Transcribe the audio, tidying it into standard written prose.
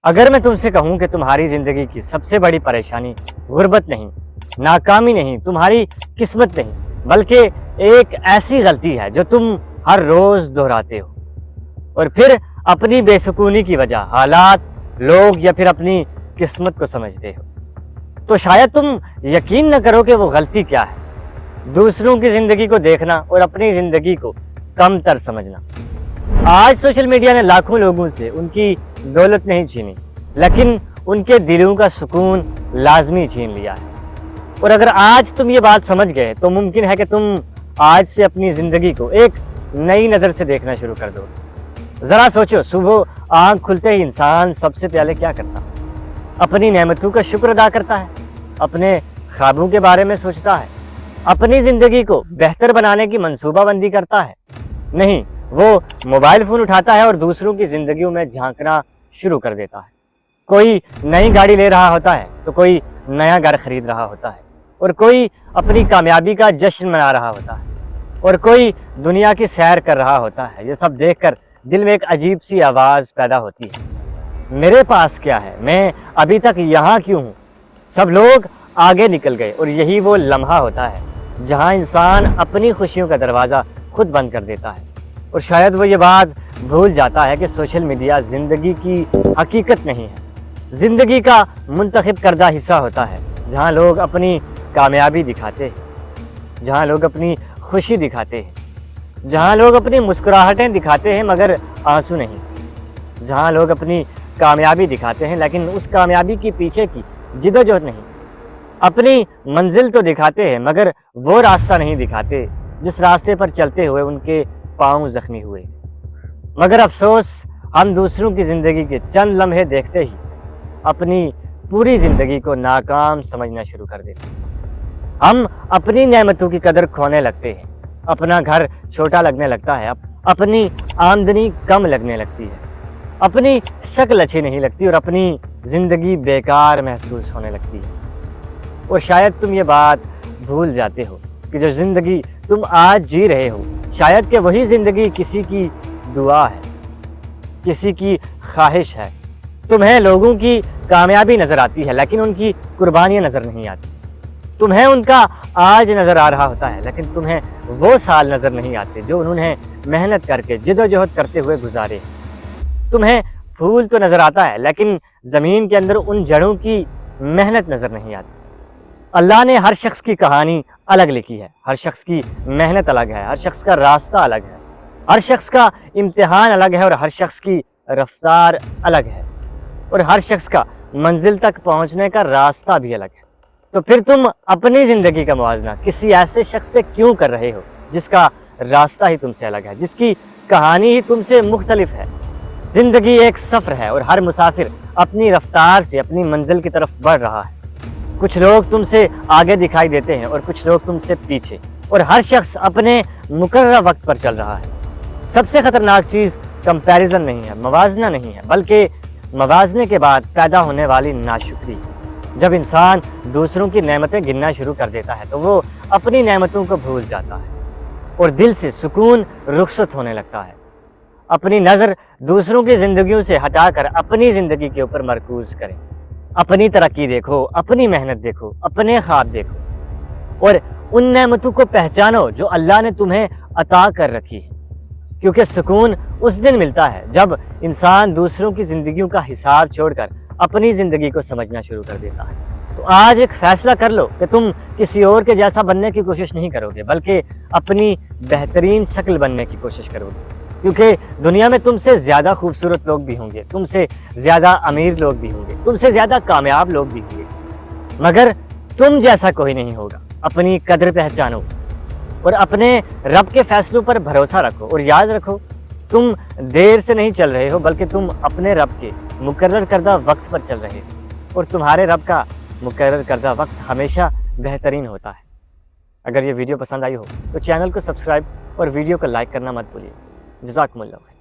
اگر میں تم سے کہوں کہ تمہاری زندگی کی سب سے بڑی پریشانی غربت نہیں، ناکامی نہیں، تمہاری قسمت نہیں، بلکہ ایک ایسی غلطی ہے جو تم ہر روز دہراتے ہو اور پھر اپنی بے سکونی کی وجہ حالات، لوگ یا پھر اپنی قسمت کو سمجھتے ہو، تو شاید تم یقین نہ کرو کہ وہ غلطی کیا ہے: دوسروں کی زندگی کو دیکھنا اور اپنی زندگی کو کم تر سمجھنا۔ آج سوشل میڈیا نے لاکھوں لوگوں سے ان کی دولت نہیں چھینی، لیکن ان کے دلوں کا سکون لازمی چھین لیا ہے۔ اور اگر آج تم یہ بات سمجھ گئے تو ممکن ہے کہ تم آج سے اپنی زندگی کو ایک نئی نظر سے دیکھنا شروع کر دو۔ ذرا سوچو، صبح آنکھ کھلتے ہی انسان سب سے پہلے کیا کرتا ہے؟ اپنی نعمتوں کا شکر ادا کرتا ہے، اپنے خوابوں کے بارے میں سوچتا ہے، اپنی زندگی کو بہتر بنانے کی منصوبہ بندی کرتا ہے؟ نہیں، وہ موبائل فون اٹھاتا ہے اور دوسروں کی زندگیوں میں جھانکنا شروع کر دیتا ہے۔ کوئی نئی گاڑی لے رہا ہوتا ہے تو کوئی نیا گھر خرید رہا ہوتا ہے، اور کوئی اپنی کامیابی کا جشن منا رہا ہوتا ہے، اور کوئی دنیا کی سیر کر رہا ہوتا ہے۔ یہ سب دیکھ کر دل میں ایک عجیب سی آواز پیدا ہوتی ہے: میرے پاس کیا ہے؟ میں ابھی تک یہاں کیوں ہوں؟ سب لوگ آگے نکل گئے اور یہی وہ لمحہ ہوتا ہے جہاں انسان اپنی خوشیوں کا دروازہ خود بند کر دیتا ہے، اور شاید وہ یہ بات بھول جاتا ہے کہ سوشل میڈیا زندگی کی حقیقت نہیں ہے، زندگی کا منتخب کردہ حصہ ہوتا ہے، جہاں لوگ اپنی کامیابی دکھاتے ہیں، جہاں لوگ اپنی خوشی دکھاتے ہیں، جہاں لوگ اپنی مسکراہٹیں دکھاتے ہیں مگر آنسو نہیں، جہاں لوگ اپنی کامیابی دکھاتے ہیں لیکن اس کامیابی کی پیچھے کی جدوجہد نہیں، اپنی منزل تو دکھاتے ہیں مگر وہ راستہ نہیں دکھاتے جس راستے پر چلتے ہوئے ان کے پاؤں زخمی ہوئے۔ مگر افسوس، ہم دوسروں کی زندگی کے چند لمحے دیکھتے ہی اپنی پوری زندگی کو ناکام سمجھنا شروع کر دیتے ہیں۔ ہم اپنی نعمتوں کی قدر کھونے لگتے ہیں، اپنا گھر چھوٹا لگنے لگتا ہے، اپنی آمدنی کم لگنے لگتی ہے، اپنی شکل اچھی نہیں لگتی اور اپنی زندگی بیکار محسوس ہونے لگتی ہے۔ اور شاید تم یہ بات بھول جاتے ہو کہ جو زندگی تم آج جی رہے ہو، شاید کہ وہی زندگی کسی کی دعا ہے، کسی کی خواہش ہے۔ تمہیں لوگوں کی کامیابی نظر آتی ہے لیکن ان کی قربانیاں نظر نہیں آتی۔ تمہیں ان کا آج نظر آ رہا ہوتا ہے لیکن تمہیں وہ سال نظر نہیں آتے جو انہوں نے محنت کر کے جدوجہد کرتے ہوئے گزارے۔ تمہیں پھول تو نظر آتا ہے لیکن زمین کے اندر ان جڑوں کی محنت نظر نہیں آتی۔ اللہ نے ہر شخص کی کہانی الگ لکھی ہے، ہر شخص کی محنت الگ ہے، ہر شخص کا راستہ الگ ہے، ہر شخص کا امتحان الگ ہے اور ہر شخص کی رفتار الگ ہے، اور ہر شخص کا منزل تک پہنچنے کا راستہ بھی الگ ہے۔ تو پھر تم اپنی زندگی کا موازنہ کسی ایسے شخص سے کیوں کر رہے ہو جس کا راستہ ہی تم سے الگ ہے، جس کی کہانی ہی تم سے مختلف ہے؟ زندگی ایک سفر ہے اور ہر مسافر اپنی رفتار سے اپنی منزل کی طرف بڑھ رہا ہے۔ کچھ لوگ تم سے آگے دکھائی دیتے ہیں اور کچھ لوگ تم سے پیچھے، اور ہر شخص اپنے مقررہ وقت پر چل رہا ہے۔ سب سے خطرناک چیز کمپیریزن نہیں ہے، موازنہ نہیں ہے، بلکہ موازنے کے بعد پیدا ہونے والی ناشکری۔ جب انسان دوسروں کی نعمتیں گننا شروع کر دیتا ہے تو وہ اپنی نعمتوں کو بھول جاتا ہے اور دل سے سکون رخصت ہونے لگتا ہے۔ اپنی نظر دوسروں کی زندگیوں سے ہٹا کر اپنی زندگی کے اوپر مرکوز کریں۔ اپنی ترقی دیکھو، اپنی محنت دیکھو، اپنے خواب دیکھو، اور ان نعمتوں کو پہچانو جو اللہ نے تمہیں عطا کر رکھی ہے، کیونکہ سکون اس دن ملتا ہے جب انسان دوسروں کی زندگیوں کا حساب چھوڑ کر اپنی زندگی کو سمجھنا شروع کر دیتا ہے۔ تو آج ایک فیصلہ کر لو کہ تم کسی اور کے جیسا بننے کی کوشش نہیں کرو گے، بلکہ اپنی بہترین شکل بننے کی کوشش کرو گے، کیونکہ دنیا میں تم سے زیادہ خوبصورت لوگ بھی ہوں گے، تم سے زیادہ امیر لوگ بھی ہوں گے، تم سے زیادہ کامیاب لوگ بھی ہوں گے، مگر تم جیسا کوئی نہیں ہوگا۔ اپنی قدر پہچانو اور اپنے رب کے فیصلوں پر بھروسہ رکھو، اور یاد رکھو تم دیر سے نہیں چل رہے ہو بلکہ تم اپنے رب کے مقرر کردہ وقت پر چل رہے ہو، اور تمہارے رب کا مقرر کردہ وقت ہمیشہ بہترین ہوتا ہے۔ اگر یہ ویڈیو پسند آئی ہو تو چینل کو سبسکرائب اور ویڈیو کو لائک کرنا مت بھولیے۔ جزاکم اللہ خیر۔